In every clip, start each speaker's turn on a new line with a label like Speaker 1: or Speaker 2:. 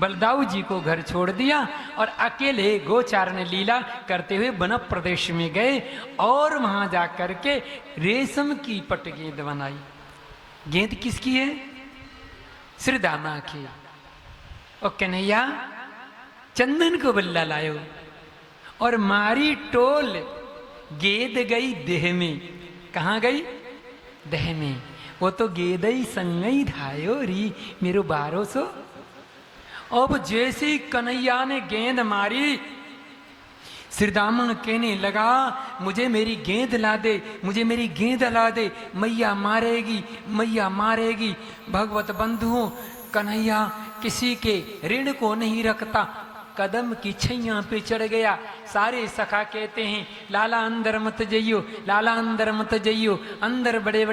Speaker 1: बलदाऊ जी को घर छोड़ दिया और अकेले गोचारण लीला करते हुए वन प्रदेश में गए और वहां जाकर के रेशम की पट गेंद बनाई। गेंद किसकी है? श्रीदामा की। और कन्हैया चंदन को बल्ला लायो और मारी टोल, गेंद गई देह में। कहाँ गई? देह में। वो तो गेदई संगई धायो री मेरो 1200। अब जैसे कन्हैया ने गेंद मारी, श्रीदामन कहने लगा मुझे मेरी गेंद ला दे, मुझे मेरी गेंद ला दे, मैया मारेगी, मैया मारेगी। भगवत बंधुओं, कन्हैया किसी के ऋण को नहीं रखता, कदम की छैया पे चढ़ गया। सारे सखा कहते हैं लाला अंदर मत जइयो, लाला अंदर मत जइयो, अंदर बड़े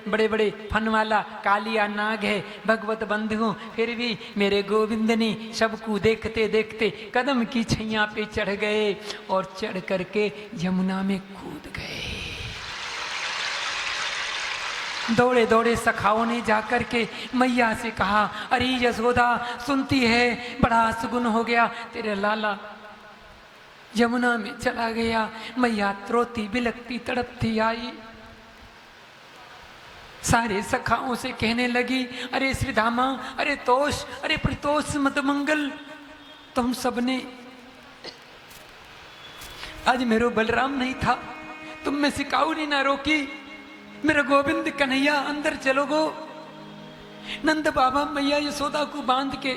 Speaker 1: बड़े फन वाला कालिया नाग है। भगवत बंधुओं, फिर भी मेरे गोविंद ने सबको देखते देखते कदम की छैया पे चढ़ गए और चढ़ करके यमुना में कूद गए। दौड़े दौड़े सखाओं ने जाकर के मैया से कहा, अरे यशोदा सुनती है, बड़ा सुगुन हो गया, तेरे लाला यमुना में चला गया। मैया रोती बिलकती तड़पती आई, सारे सखाओं से कहने लगी, अरे श्रीधामा, अरे तोष, अरे प्रतोष मत मंगल, तुम सबने आज मेरो बलराम नहीं था, तुम में सिकाऊ ने ना रोकी, मेरा गोविंद कन्हैया अंदर चलो गो। नंद बाबा मैया यशोदा को बांध के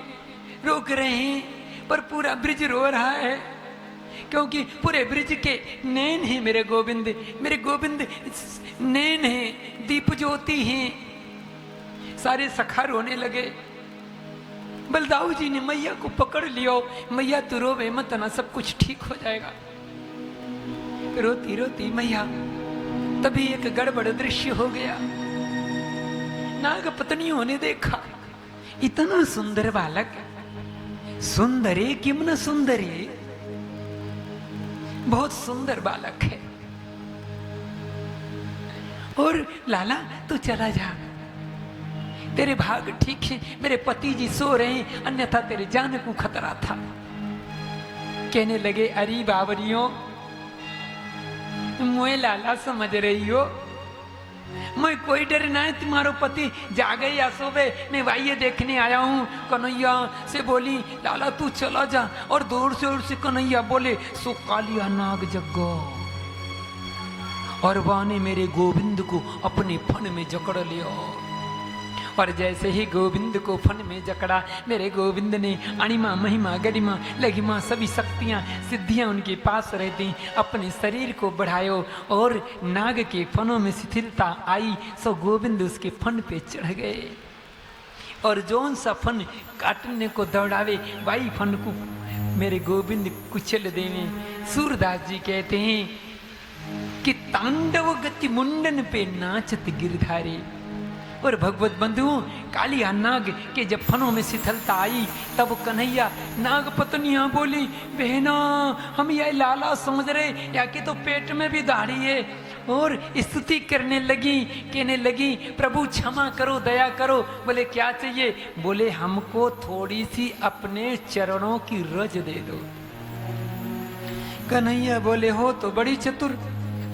Speaker 1: रोक रहे हैं, पर पूरा ब्रिज रो रहा है, क्योंकि पूरे ब्रिज के नैन है मेरे गोविंद, मेरे गोविंद नैन है, दीप ज्योति हैं। सारे सखा रोने लगे। बलदाऊ जी ने मैया को पकड़ लियो, मैया तू रोवे मत ना, सब कुछ ठीक हो जाएगा। रोती रोती मैया, तभी एक गड़बड़ दृश्य हो गया। नाग पत्नियों ने देखा, इतना सुंदर बालक, सुंदरे किम न सुंदरे, बहुत सुंदर बालक है, और लाला तू चला जा, तेरे भाग ठीक है, मेरे पति जी सो रहे हैं, अन्यथा तेरे जान को खतरा था। कहने लगे, अरे बावरियों, मोए लाला समझ रही हो, मैं कोई डर ना है, तुम्हारो पति जागे या सोवे, मैं वाइये देखने आया हूँ। कन्हैया से बोली, लाला तू चला जा, और दूर से कन्हैया बोले, सो कालिया नाग जग्गो, और वाने मेरे गोविंद को अपने फन में जकड़ लियो। और जैसे ही गोविंद को फन में जकड़ा, मेरे गोविंद ने अणिमा महिमा गरिमा लघिमा सभी शक्तियां सिद्धियां उनके पास रहती अपने शरीर को बढ़ायो, और नाग के फनों में शिथिलता आई, सो गोविंद उसके फन पे चढ़ गए, और जोन सा फन काटने को दौड़ावे, वाई फन को मेरे गोविंद कुचल देवे। सूरदास जी कहते हैं कि तांडव गति मुंडन पे नाचत गिरधारी। और भगवत बंधुओं, कालिया नाग के जब फनों में शिथिलता आई, तब कन्हैया नाग पत्नियां बोली, बहना हम यह लाला समझ रहे, या कि तो पेट में भी दाढ़ी है, और स्तुति करने लगी, कहने लगी, प्रभु क्षमा करो, दया करो। बोले क्या चाहिए? बोले हमको थोड़ी सी अपने चरणों की रज दे दो। कन्हैया बोले, हो तो बड़ी चतुर,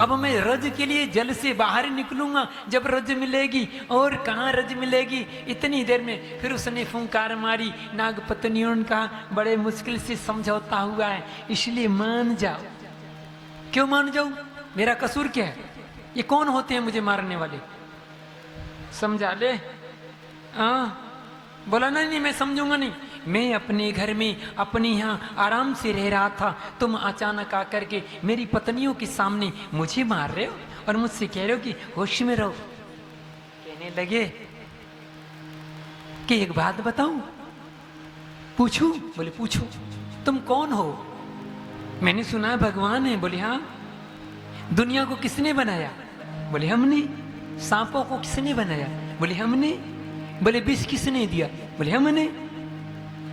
Speaker 1: अब मैं रज के लिए जल से बाहर निकलूंगा जब रज मिलेगी, और कहाँ रज मिलेगी इतनी देर में। फिर उसने फुंकार मारी। नाग पत्नियों ने कहा, बड़े मुश्किल से समझौता हुआ है, इसलिए मान जाओ। क्यों मान जाऊं? मेरा कसूर क्या है? ये कौन होते हैं मुझे मारने वाले? समझा ले। बोला नहीं, मैं समझूंगा नहीं। मैं अपने घर में अपने यहाँ आराम से रह रहा था, तुम अचानक आकर के मेरी पत्नियों के सामने मुझे मार रहे हो और मुझसे कह रहे हो कि होश में रहो। कहने लगे कि एक बात बताऊं? पूछूं? बोले पूछो। तुम कौन हो? मैंने सुना भगवान है। बोले हाँ। दुनिया को किसने बनाया? बोले हमने। सांपों को किसने बनाया? बोले हमने। बोले विष किसने दिया? बोले हमने।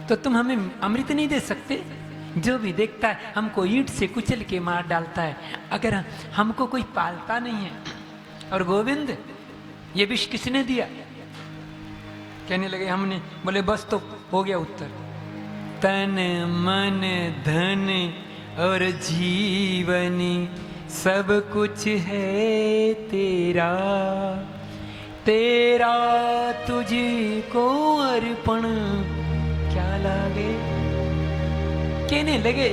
Speaker 1: तो तुम हमें अमृत नहीं दे सकते? जो भी देखता है हमको ईंट से कुचल के मार डालता है, अगर हमको कोई पालता नहीं है। और गोविंद, ये विष किसने दिया? कहने लगे हमने। बोले बस तो हो गया उत्तर। तन मन धन और जीवनी सब कुछ है तेरा, तेरा तुझको अर्पण क्या लागे। कहने लगे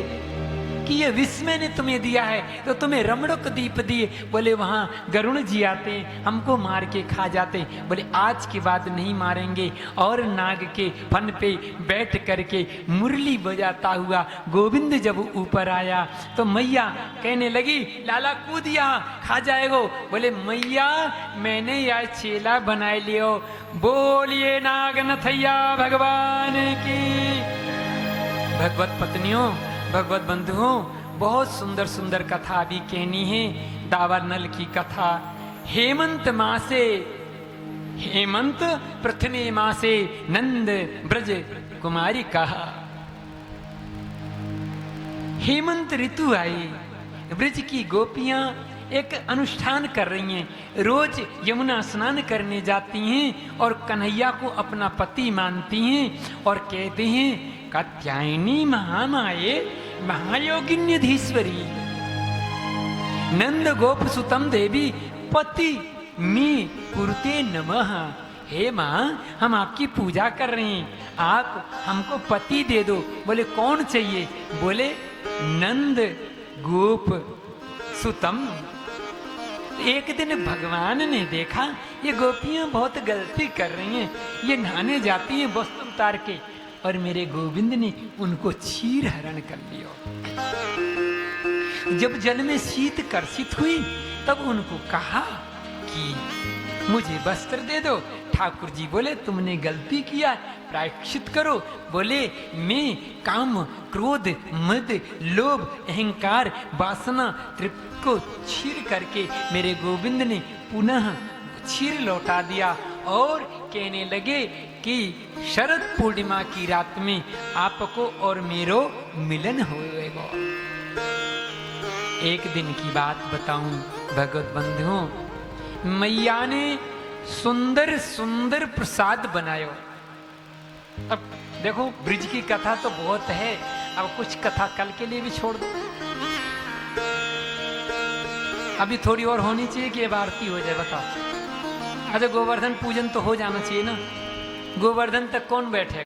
Speaker 1: कि ये विस्मय ने तुम्हें दिया है तो तुम्हें रमणक दीप दिए। बोले वहां गरुण जी आते हमको मार के खा जाते। बोले आज के बाद नहीं मारेंगे। और नाग के फन पे बैठ करके मुरली बजाता हुआ गोविंद जब ऊपर आया तो मैया कहने लगी लाला कूद यहाँ खा जाएगो। बोले मैया मैंने यह चेला बनाए लियो। बोलिए नागनथैया भगवान की। भगवत पत्नियों भगवत बंधुओं बहुत सुंदर सुंदर कथा भी कहनी है। दावर नल की कथा। हेमंत मासे हेमंत प्रथमे मासे नंद ब्रज कुमारी कहा। हेमंत ऋतु आई। ब्रज की गोपियां एक अनुष्ठान कर रही हैं। रोज यमुना स्नान करने जाती हैं और कन्हैया को अपना पति मानती हैं और कहते हैं कात्यायनी महामाये महायोगिन्यधीश्वरी नंद गोप सुतम देवी पति मी कुरुते नमः। हे माँ हम आपकी पूजा कर रहे हैं आप हमको पति दे दो। बोले कौन चाहिए। बोले नंद गोप सुतम। एक दिन भगवान ने देखा ये गोपियां बहुत गलती कर रही हैं। ये नहाने जाती हैं वस्त्र उतार के और मेरे गोविंद ने उनको क्षीर हरण कर लिया। जब जल में शीत कर्षित हुई तब उनको कहा कि मुझे वस्त्र दे दो। ठाकुर जी बोले तुमने गलती किया प्रायश्चित करो। बोले मैं काम क्रोध मद लोभ अहंकार वासना तृप्त को क्षीर करके मेरे गोविंद ने पुनः क्षीर लौटा दिया और कहने लगे कि शरद पूर्णिमा की रात में आपको और मेरो मिलन होएगा। एक दिन की बात बताऊं भगवत बंधुओं मैया ने सुंदर सुंदर प्रसाद बनायो। अब देखो ब्रिज की कथा तो बहुत है। अब कुछ कथा कल के लिए भी छोड़ दो। अभी थोड़ी और होनी चाहिए कि अब आरती हो जाए। बताओ अच्छा गोवर्धन पूजन तो हो जाना चाहिए ना। गोवर्धन तक कौन बैठे।